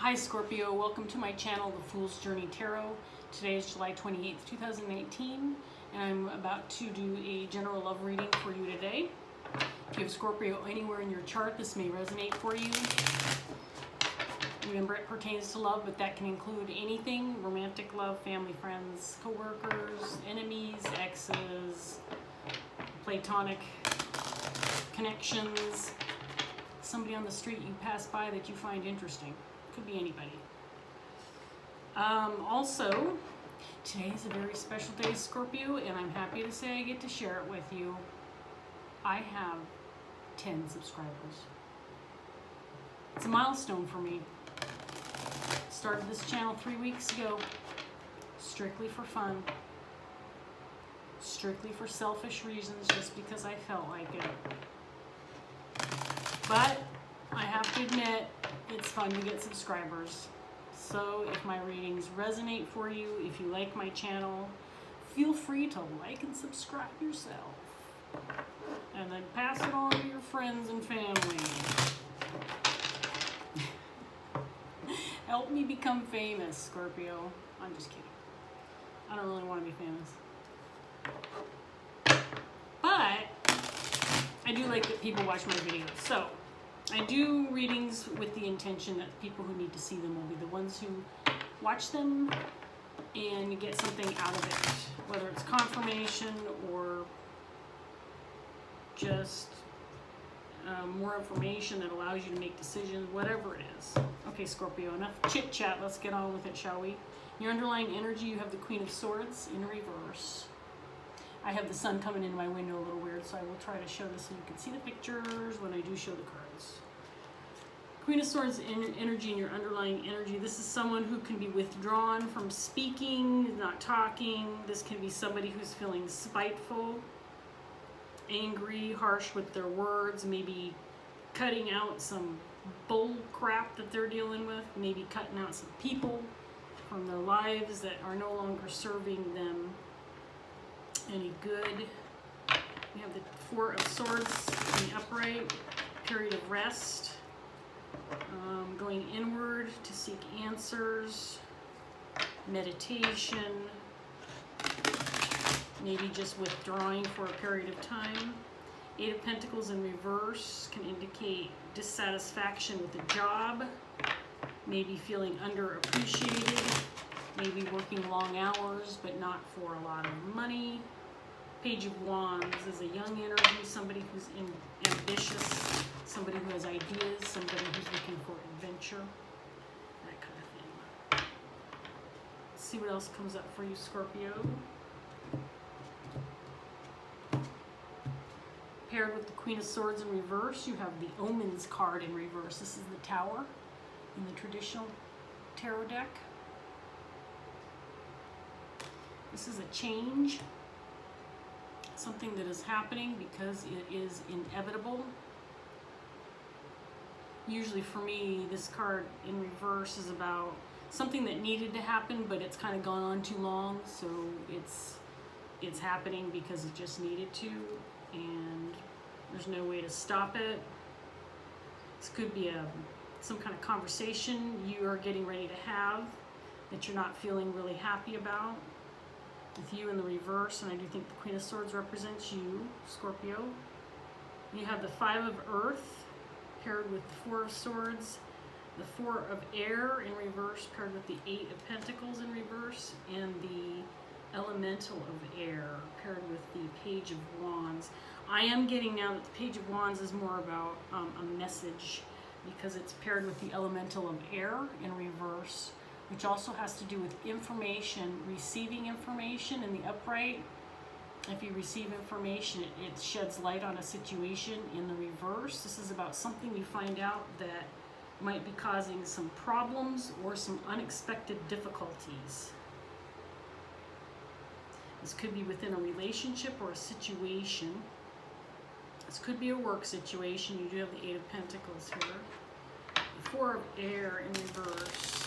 Hi Scorpio, welcome to my channel, The Fool's Journey Tarot. Today is July 28th, 2019, and I'm about to do a general love reading for you today. If you have Scorpio anywhere in your chart, this may resonate for you. Remember, it pertains to love, but that can include anything: romantic love, family, friends, co-workers, enemies, exes, platonic connections, somebody on the street you pass by that you find interesting. Could be anybody. Also, today is a very special day, Scorpio, and I'm happy to say I get to share it with you. I have 10 subscribers. It's a milestone for me. Started this channel 3 weeks ago, strictly for fun, strictly for selfish reasons, just because I felt like it. But I have to admit, it's fun to get subscribers. So if my readings resonate for you, if you like my channel, feel free to like and subscribe yourself. And then pass it on to your friends and family. Help me become famous, Scorpio. I'm just kidding. I don't really want to be famous. But I do like that people watch my videos. So I do readings with the intention that people who need to see them will be the ones who watch them and get something out of it, whether it's confirmation or just more information that allows you to make decisions, whatever it is. Okay, Scorpio, enough chit chat. Let's get on with it, shall we? In your underlying energy, you have the Queen of Swords in reverse. I have the sun coming into my window a little weird, so I will try to show this so you can see the pictures when I do show the cards. Queen of Swords energy in your underlying energy. This is someone who can be withdrawn from speaking, not talking. This can be somebody who's feeling spiteful, angry, harsh with their words, maybe cutting out some bull crap that they're dealing with, maybe cutting out some people from their lives that are no longer serving them any good. We have the Four of Swords in the upright, period of rest, going inward to seek answers, meditation, maybe just withdrawing for a period of time. Eight of Pentacles in reverse can indicate dissatisfaction with the job, maybe feeling underappreciated, maybe working long hours but not for a lot of money. Page of Wands is a young energy, somebody who's ambitious, somebody who has ideas, somebody who's looking for adventure, that kind of thing. Let's see what else comes up for you, Scorpio. Paired with the Queen of Swords in reverse, you have the Omens card in reverse. This is the Tower in the traditional tarot deck. This is a change, something that is happening because it is inevitable. Usually for me, this card in reverse is about something that needed to happen, but it's kind of gone on too long, so it's happening because it just needed to, and there's no way to stop it. This could be some kind of conversation you are getting ready to have that you're not feeling really happy about, with you in the reverse, and I do think the Queen of Swords represents you, Scorpio. You have the Five of Earth paired with the Four of Swords, the Four of Air in reverse paired with the Eight of Pentacles in reverse, and the Elemental of Air paired with the Page of Wands. I am getting now that the Page of Wands is more about a message, because it's paired with the Elemental of Air in reverse, which also has to do with information, receiving information in the upright. If you receive information, it sheds light on a situation in the reverse. This is about something you find out that might be causing some problems or some unexpected difficulties. This could be within a relationship or a situation. This could be a work situation. You do have the Eight of Pentacles here. The Four of Air in reverse.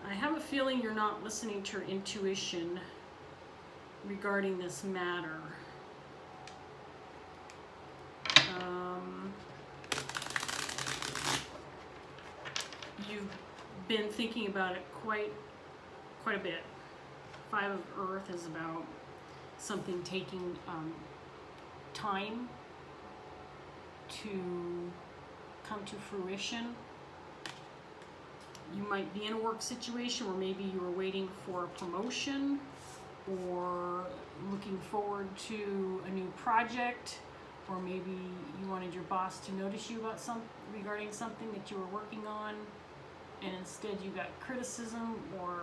I have a feeling you're not listening to your intuition regarding this matter. you've been thinking about it quite a bit. Five of Earth is about something taking time to come to fruition. You might be in a work situation where maybe you were waiting for a promotion or looking forward to a new project, or maybe you wanted your boss to notice you about regarding something that you were working on, and instead you got criticism, or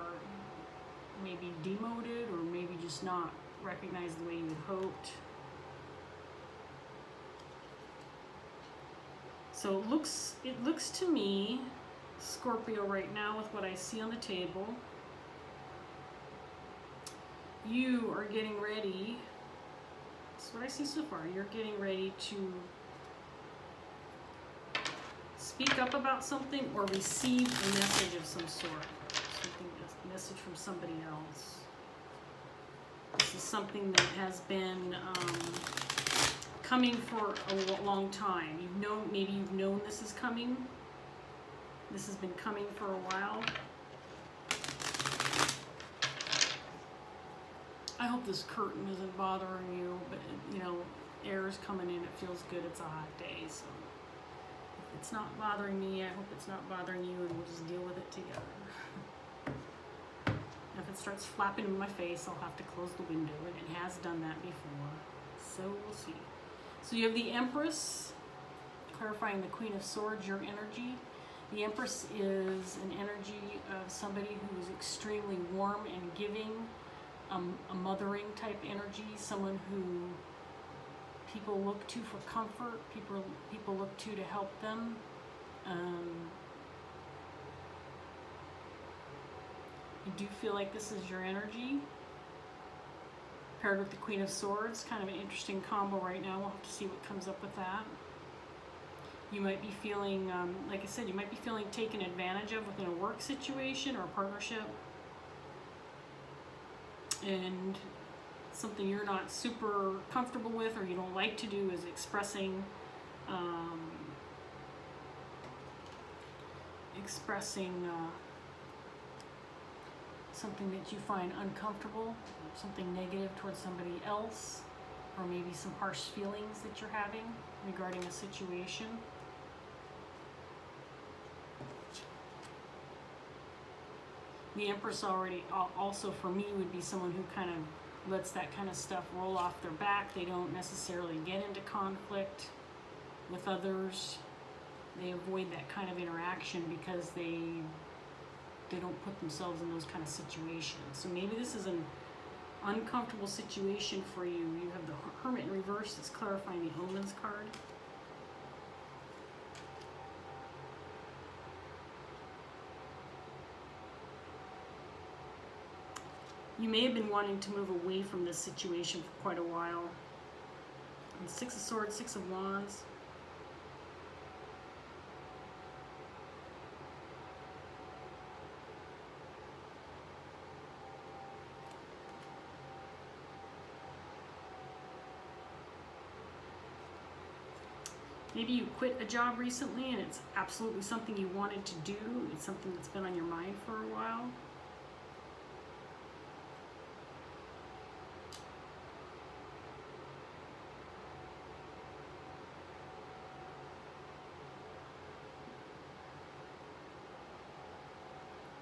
maybe demoted, or maybe just not recognized the way you had hoped. So it looks to me, Scorpio, right now, with what I see on the table, you are getting ready. That's what I see so far. You're getting ready to speak up about something or receive a message of some sort. A message from somebody else. This is something that has been coming for a long time. Maybe you've known this is coming. This has been coming for a while. I hope this curtain isn't bothering you, but you know, air is coming in. It feels good. It's a hot day, so if it's not bothering me, I hope it's not bothering you, and we'll just deal with it together. If it starts flapping in my face, I'll have to close the window, and it has done that before. So we'll see. So you have the Empress, clarifying the Queen of Swords, your energy. The Empress is an energy of somebody who is extremely warm and giving, a mothering type energy, someone who people look to for comfort, people look to help them. I do feel like this is your energy. Paired with the Queen of Swords, kind of an interesting combo right now. We'll have to see what comes up with that. You might be feeling, like I said, you might be feeling taken advantage of within a work situation or a partnership. And something you're not super comfortable with or you don't like to do is expressing something that you find uncomfortable, something negative towards somebody else, or maybe some harsh feelings that you're having regarding a situation. The Empress also for me would be someone who kind of lets that kind of stuff roll off their back. They don't necessarily get into conflict with others. They avoid that kind of interaction because they don't put themselves in those kind of situations. So maybe this is an uncomfortable situation for you. You have the Hermit in reverse that's clarifying the Omens card. You may have been wanting to move away from this situation for quite a while. And Six of Swords, Six of Wands. Maybe you quit a job recently and it's absolutely something you wanted to do. It's something that's been on your mind for a while.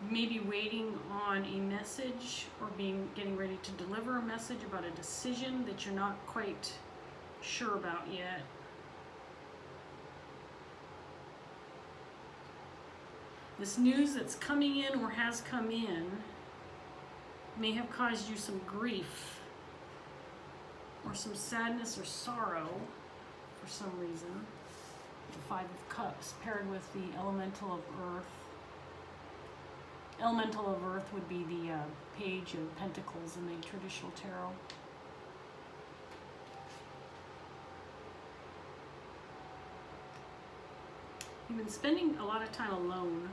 Maybe waiting on a message or getting ready to deliver a message about a decision that you're not quite sure about yet. This news that's coming in or has come in may have caused you some grief or some sadness or sorrow for some reason. The Five of Cups paired with the Elemental of Earth. Elemental of Earth would be the Page of Pentacles in the traditional tarot. You've been spending a lot of time alone.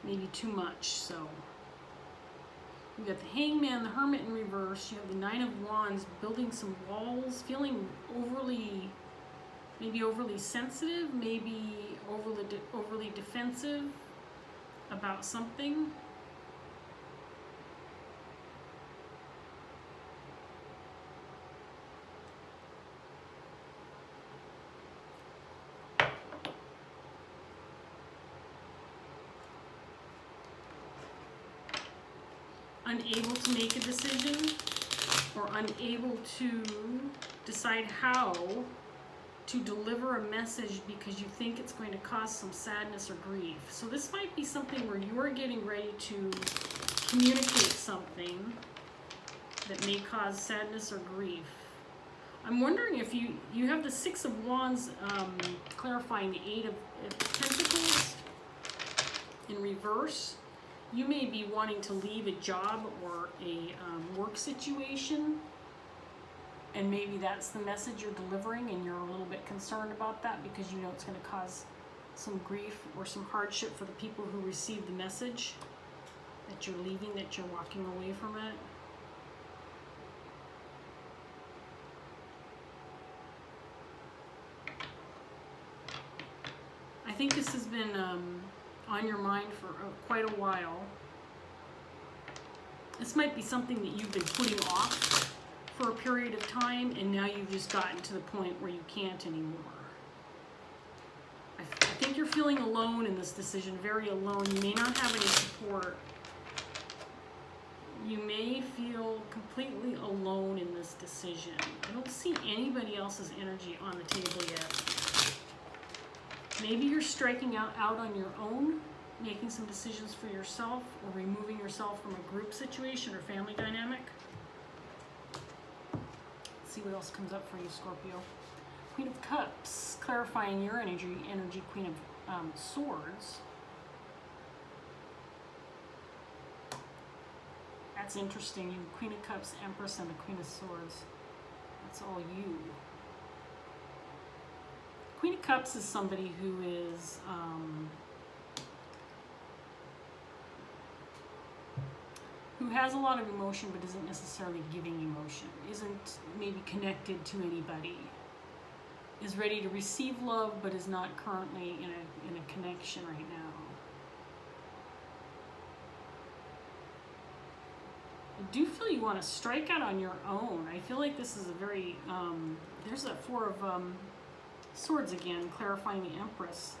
Maybe too much, so. You've got the Hangman, the Hermit in reverse. You have the Nine of Wands, building some walls, feeling overly maybe overly sensitive, maybe overly defensive about something. Unable to make a decision, or unable to decide how to deliver a message because you think it's going to cause some sadness or grief. So this might be something where you're getting ready to communicate something that may cause sadness or grief. I'm wondering if you have the Six of Wands clarifying the Eight of Pentacles in reverse. You may be wanting to leave a job or a work situation, and maybe that's the message you're delivering, and you're a little bit concerned about that because you know it's going to cause some grief or some hardship for the people who receive the message that you're leaving, that you're walking away from it. I think this has been on your mind for quite a while. This might be something that you've been putting off for a period of time, and now you've just gotten to the point where you can't anymore. I think you're feeling alone in this decision, very alone. You may not have any support. You may feel completely alone in this decision. I don't see anybody else's energy on the table yet. Maybe you're striking out on your own, making some decisions for yourself, or removing yourself from a group situation or family dynamic. Let's see what else comes up for you, Scorpio. Queen of Cups, clarifying your energy, Queen of Swords. That's interesting. You Queen of Cups, Empress, and the Queen of Swords. That's all you. Queen of Cups is somebody who is who has a lot of emotion but isn't necessarily giving emotion, isn't maybe connected to anybody, is ready to receive love but is not currently in a connection right now. I do feel you want to strike out on your own. I feel like this is a very, there's that Four of Swords again, clarifying the Empress.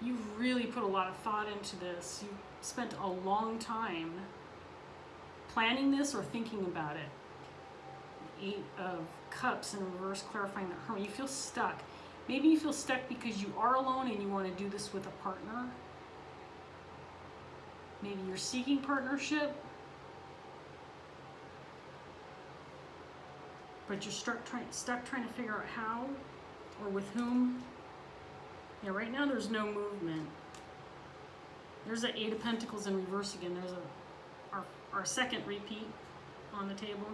You've really put a lot of thought into this. You've spent a long time planning this or thinking about it. Eight of Cups in reverse, clarifying the Hermit. You feel stuck. Maybe you feel stuck because you are alone and you want to do this with a partner. Maybe you're seeking partnership, but you're stuck trying to figure out how or with whom. Yeah, right now there's no movement. There's the Eight of Pentacles in reverse again. There's our second repeat on the table.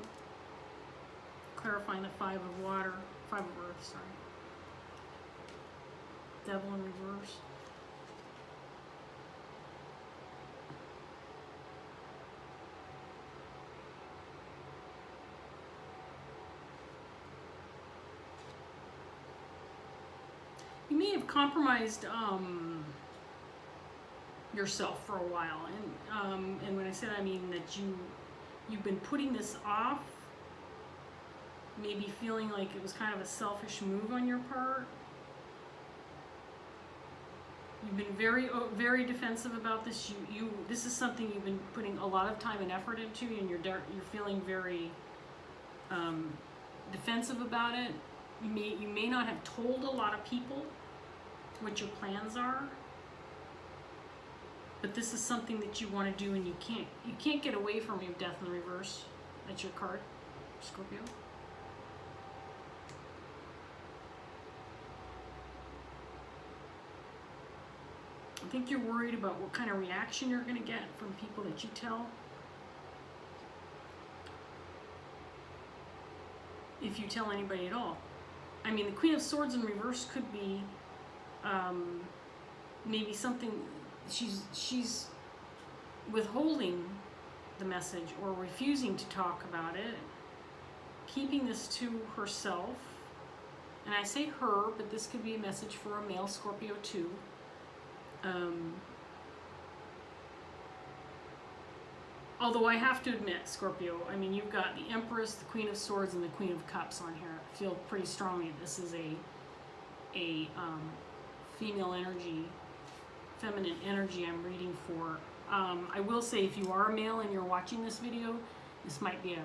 Clarifying the Five of Earth, sorry. Devil in reverse. You may have compromised yourself for a while, and when I say that, I mean that you've been putting this off, maybe feeling like it was kind of a selfish move on your part. You've been very defensive about this. This is something you've been putting a lot of time and effort into, and you're feeling very defensive about it. You may not have told a lot of people what your plans are, but this is something that you want to do, and you can't get away from your Death in the reverse. That's your card, Scorpio. I think you're worried about what kind of reaction you're going to get from people that you tell. If you tell anybody at all. I mean, the Queen of Swords in reverse could be maybe something she's withholding the message or refusing to talk about it, keeping this to herself. And I say her, but this could be a message for a male Scorpio too. Although I have to admit, Scorpio, I mean, you've got the Empress, the Queen of Swords, and the Queen of Cups on here. I feel pretty strongly this is a female energy, feminine energy I'm reading for. I will say, if you are a male and you're watching this video, this might be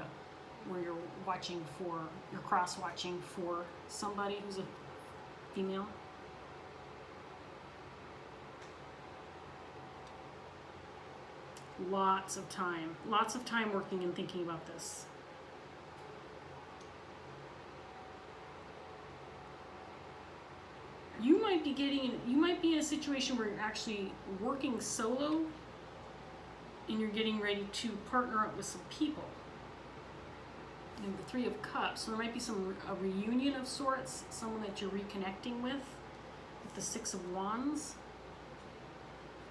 where you're watching for, you're cross-watching for somebody who's a female. Lots of time working and thinking about this. You might be in a situation where you're actually working solo and you're getting ready to partner up with some people. And the Three of Cups, so there might be a reunion of sorts, someone that you're reconnecting with the Six of Wands.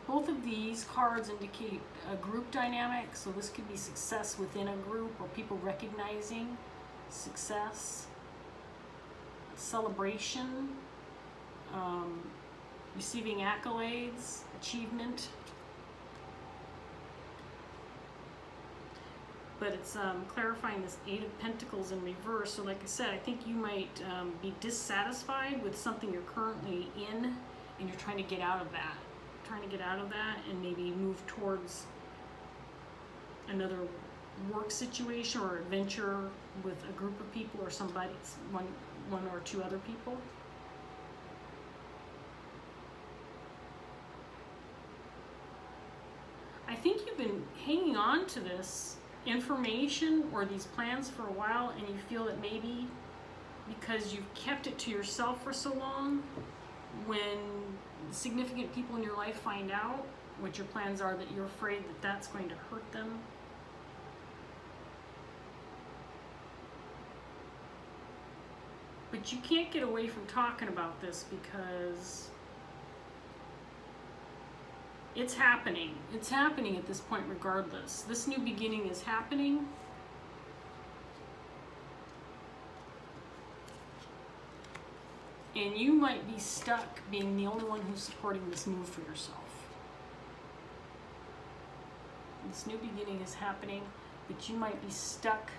Both of these cards indicate a group dynamic, so this could be success within a group or people recognizing success, celebration, receiving accolades, achievement. But it's clarifying this Eight of Pentacles in reverse. So like I said, I think you might be dissatisfied with something you're currently in and you're trying to get out of that. And maybe move towards another work situation or adventure with a group of people or somebody, one or two other people. I think you've been hanging on to this information or these plans for a while, and you feel that maybe because you've kept it to yourself for so long, when significant people in your life find out what your plans are, that you're afraid that that's going to hurt them. But you can't get away from talking about this because it's happening. It's happening at this point regardless. This new beginning is happening. And you might be stuck being the only one who's supporting this move for yourself. This new beginning is happening, but you might be stuck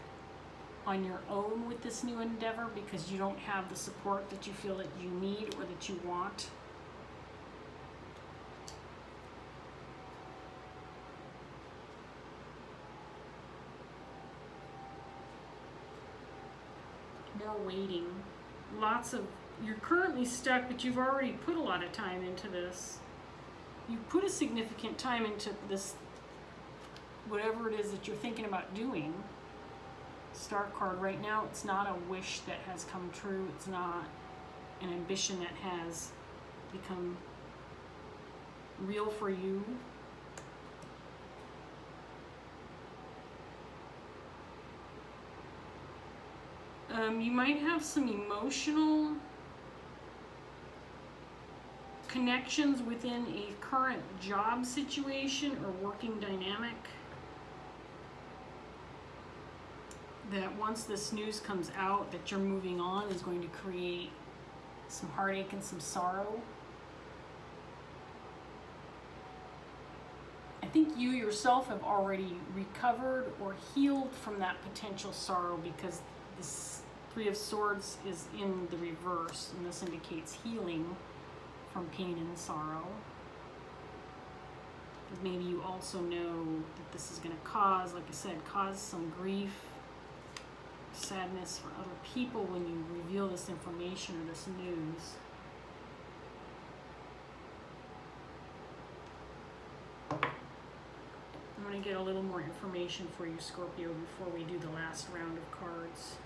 on your own with this new endeavor because you don't have the support that you feel that you need or that you want. More waiting. You're currently stuck, but you've already put a lot of time into this. You put a significant time into this, whatever it is that you're thinking about doing. Star card right now, it's not a wish that has come true. It's not an ambition that has become real for you. You might have some emotional connections within a current job situation or working dynamic that once this news comes out that you're moving on is going to create some heartache and some sorrow. I think you yourself have already recovered or healed from that potential sorrow because this Three of Swords is in the reverse, and this indicates healing from pain and sorrow. Maybe you also know that this is going to cause, like I said, cause some grief, sadness for other people when you reveal this information or this news. I'm going to get a little more information for you, Scorpio, before we do the last round of cards.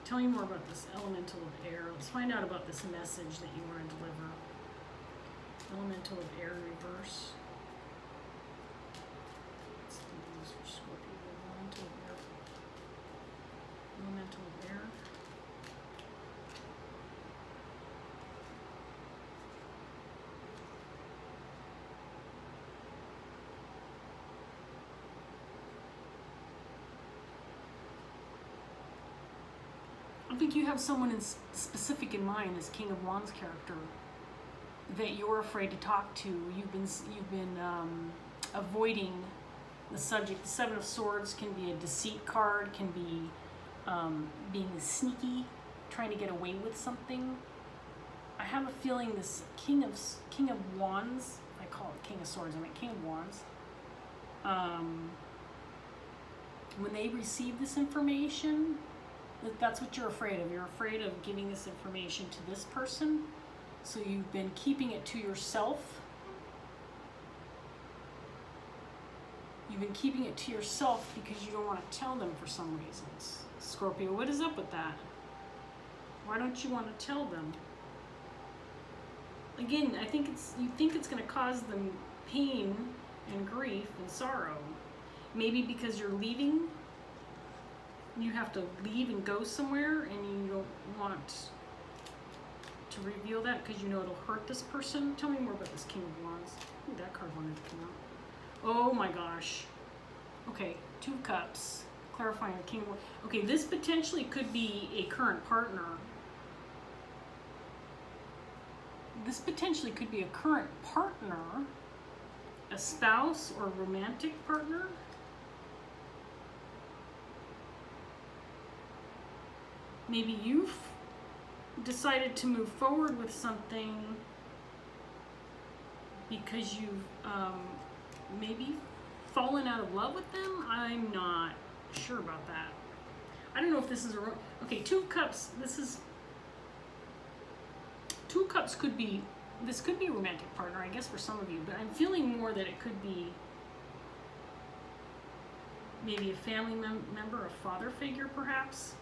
Tell me more about this elemental of air. Let's find out about this message that you want to deliver. Elemental of air reverse. What's the news for Scorpio? Elemental of air. Elemental of air. I think you have someone specific in mind, this King of Wands character, that you're afraid to talk to. You've been avoiding the subject. The Seven of Swords can be a deceit card, can be being sneaky, trying to get away with something. I have a feeling this King of Wands, I call it King of Swords, I mean King of Wands, when they receive this information, that's what you're afraid of. You're afraid of giving this information to this person, so you've been keeping it to yourself. You've been keeping it to yourself because you don't want to tell them for some reasons. Scorpio, what is up with that? Why don't you want to tell them? Again, I think you think it's going to cause them pain and grief and sorrow. Maybe because you're leaving, you have to leave and go somewhere, and you don't want to reveal that because you know it'll hurt this person. Tell me more about this King of Wands. Ooh, that card wanted to come out. Oh my gosh. Okay, Two of Cups, clarifying the King of Wands. Okay, this potentially could be a current partner. This potentially could be a current partner, a spouse or romantic partner. Maybe you've decided to move forward with something because you've maybe fallen out of love with them. I'm not sure about that. I don't know if this is okay, Two of Cups, Two of Cups could be, this could be a romantic partner, I guess, for some of you, but I'm feeling more that it could be maybe a family member, a father figure, perhaps.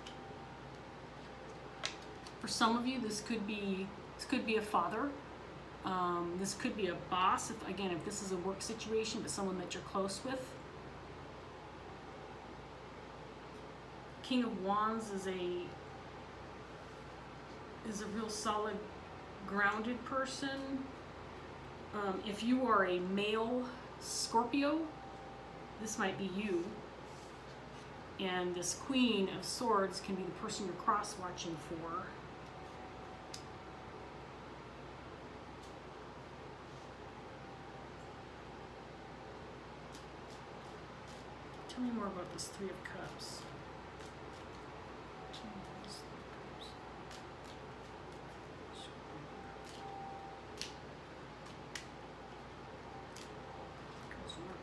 For some of you, this could be a father. This could be a boss, if this is a work situation, but someone that you're close with. King of Wands is a real solid, grounded person. If you are a male Scorpio, this might be you. And this Queen of Swords can be the person you're cross-watching for. Tell me more about this Three of Cups.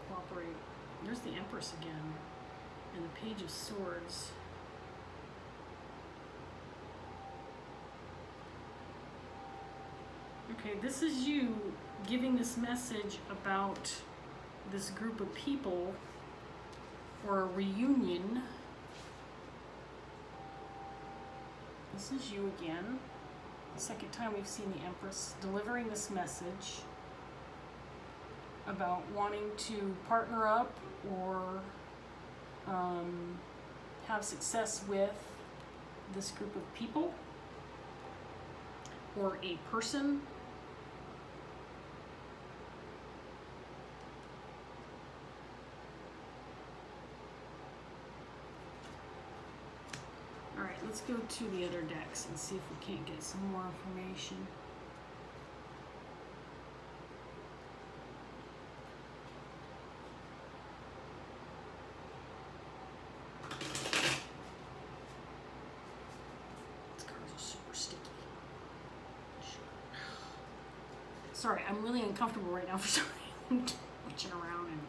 Cooperate. There's the Empress again, and the Page of Swords. Okay, this is you giving this message about this group of people or a reunion. This is you again. The second time we've seen the Empress delivering this message about wanting to partner up or have success with this group of people or a person. All right, let's go to the other decks and see if we can't get some more information. Sorry, I'm really uncomfortable right now for some reason. I'm reaching around and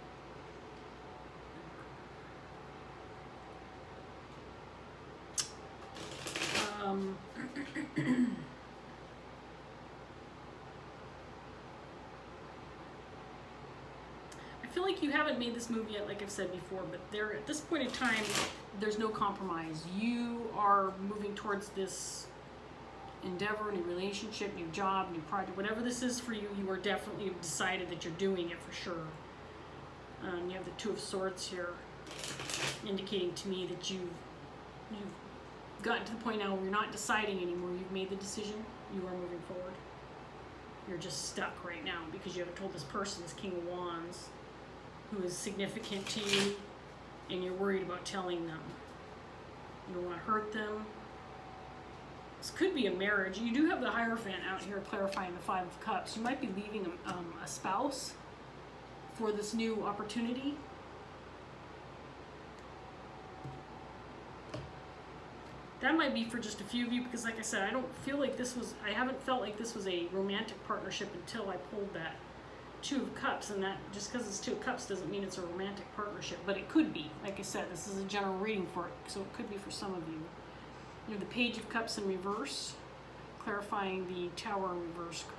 I feel like you haven't made this move yet, like I've said before, but there at this point in time, there's no compromise. You are moving towards this endeavor, new relationship, new job, new project, whatever this is for you, you are definitely decided that you're doing it for sure. You have the Two of Swords here, indicating to me that you've gotten to the point now where you're not deciding anymore. You've made the decision. You are moving forward. You're just stuck right now because you haven't told this person, this King of Wands, who is significant to you, and you're worried about telling them. You don't want to hurt them. This could be a marriage. You do have the Hierophant out here clarifying the Five of Cups. You might be leaving a spouse for this new opportunity. That might be for just a few of you, because like I said, I don't feel like this was, I haven't felt like this was a romantic partnership until I pulled that Two of Cups, and that just because it's Two of Cups doesn't mean it's a romantic partnership, but it could be. Like I said, this is a general reading for it, so it could be for some of you. You have the Page of Cups in reverse, clarifying the Tower in reverse card.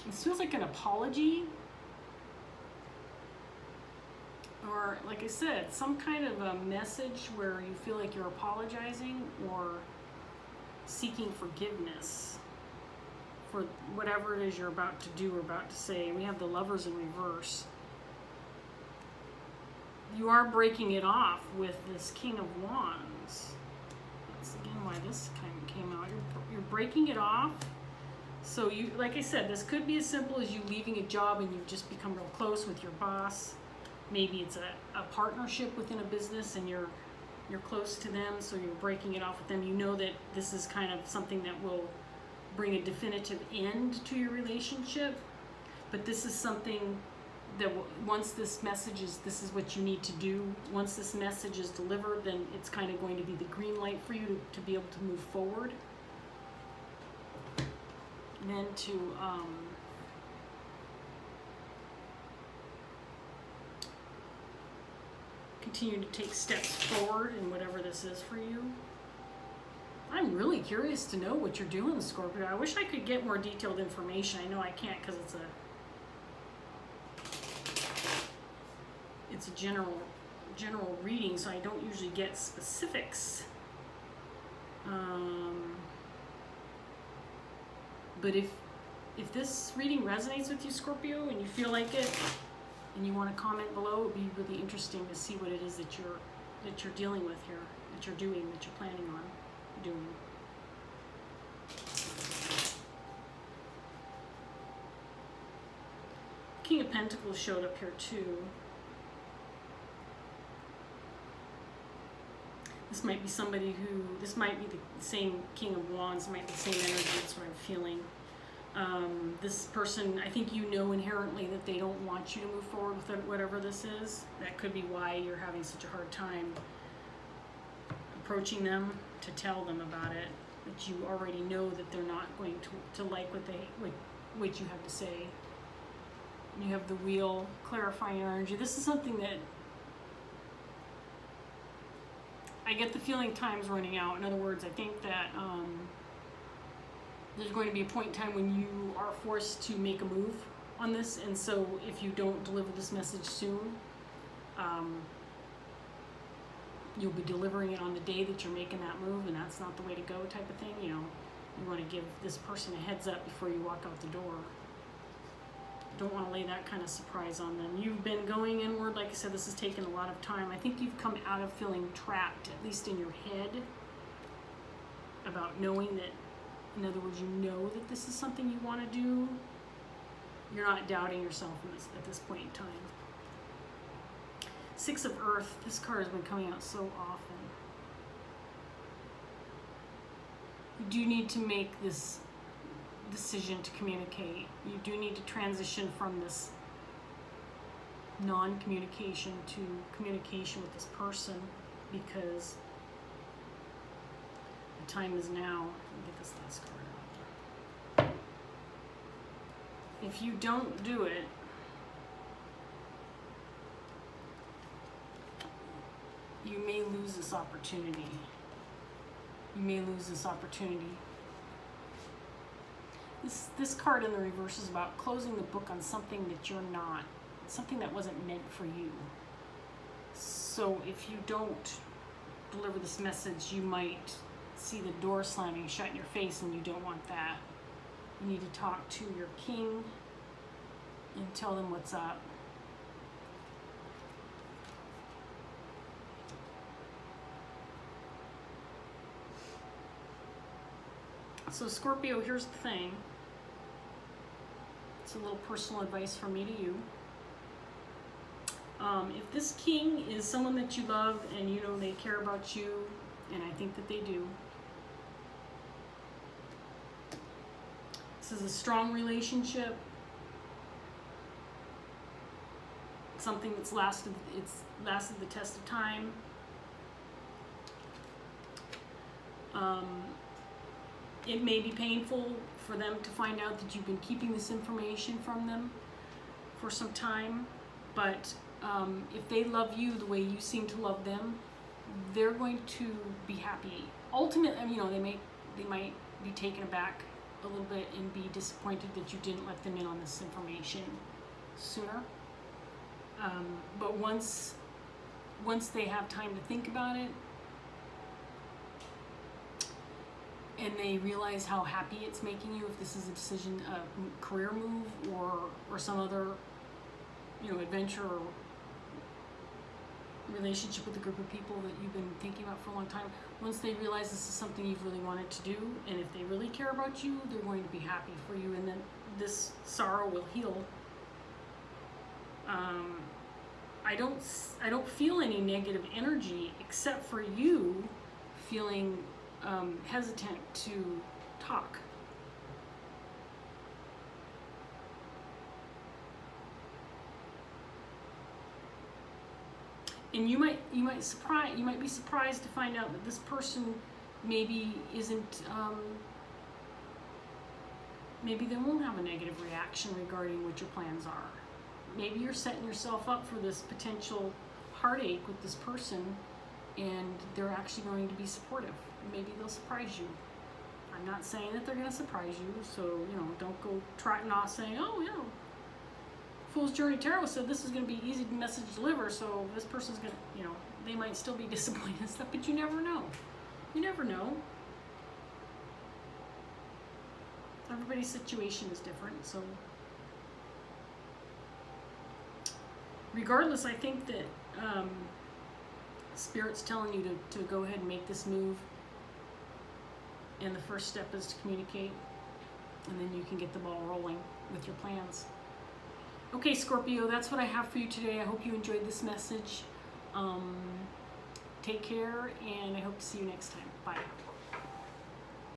This feels like an apology, or like I said, some kind of a message where you feel like you're apologizing or seeking forgiveness for whatever it is you're about to do or about to say. We have the Lovers in reverse. You are breaking it off with this King of Wands. That's again why this kind of came out. You're breaking it off. So you, like I said, this could be as simple as you leaving a job and you've just become real close with your boss. Maybe it's a partnership within a business and you're close to them, so you're breaking it off with them. You know that this is kind of something that will bring a definitive end to your relationship, but this is something that once this message is, this is what you need to do, once this message is delivered, then it's kind of going to be the green light for you to be able to move forward. And then to continue to take steps forward in whatever this is for you. I'm really curious to know what you're doing, Scorpio. I wish I could get more detailed information. I know I can't because it's a general reading, so I don't usually get specifics. But if this reading resonates with you, Scorpio, and you feel like it, and you want to comment below, it would be really interesting to see what it is that you're dealing with here, that you're doing, that you're planning on doing. King of Pentacles showed up here too. This might be somebody who, this might be the same King of Wands, might be the same energy, that's what I'm feeling. This person, I think you know inherently that they don't want you to move forward with it, whatever this is. That could be why you're having such a hard time approaching them to tell them about it. That you already know that they're not going to like what you have to say. You have the Wheel, clarifying energy. This is something that I get the feeling time's running out. In other words, I think that there's going to be a point in time when you are forced to make a move on this, and so if you don't deliver this message soon, you'll be delivering it on the day that you're making that move, and that's not the way to go, type of thing. You know, you want to give this person a heads up before you walk out the door. Don't want to lay that kind of surprise on them. You've been going inward. Like I said, this has taken a lot of time. I think you've come out of feeling trapped, at least in your head, about knowing that, in other words, you know that this is something you want to do. You're not doubting yourself in this, at this point in time. Six of Earth. This card has been coming out so often. You do need to make this decision to communicate. You do need to transition from this non-communication to communication with this person, because the time is now. Let me get this last card out. If you don't do it, you may lose this opportunity. You may lose this opportunity. This card in the reverse is about closing the book on something that you're not, something that wasn't meant for you. So if you don't deliver this message, you might see the door slamming shut in your face, and you don't want that. You need to talk to your king and tell them what's up. So Scorpio, here's the thing. It's a little personal advice from me to you. If this king is someone that you love and you know they care about you, and I think that they do, this is a strong relationship, something that's lasted the test of time. It may be painful for them to find out that you've been keeping this information from them for some time, but if they love you the way you seem to love them, they're going to be happy. Ultimately, you know, they might be taken aback a little bit and be disappointed that you didn't let them in on this information sooner. But once they have time to think about it, and they realize how happy it's making you, if this is a decision, a career move, or some other, you know, adventure or relationship with a group of people that you've been thinking about for a long time, once they realize this is something you've really wanted to do, and if they really care about you, they're going to be happy for you, and then this sorrow will heal. I don't feel any negative energy except for you feeling hesitant to talk. And you might be surprised to find out that this person maybe isn't, maybe they won't have a negative reaction regarding what your plans are. Maybe you're setting yourself up for this potential heartache with this person, and they're actually going to be supportive. Maybe they'll surprise you. I'm not saying that they're going to surprise you, so, you know, don't go trotting off saying, oh, yeah, Fool's Journey Tarot said this is going to be easy to message deliver, so this person's going to, you know, they might still be disappointed and stuff, but you never know. You never know. Everybody's situation is different, so regardless, I think that Spirit's telling you to go ahead and make this move, and the first step is to communicate, and then you can get the ball rolling with your plans. Okay, Scorpio, that's what I have for you today. I hope you enjoyed this message. Take care, and I hope to see you next time. Bye.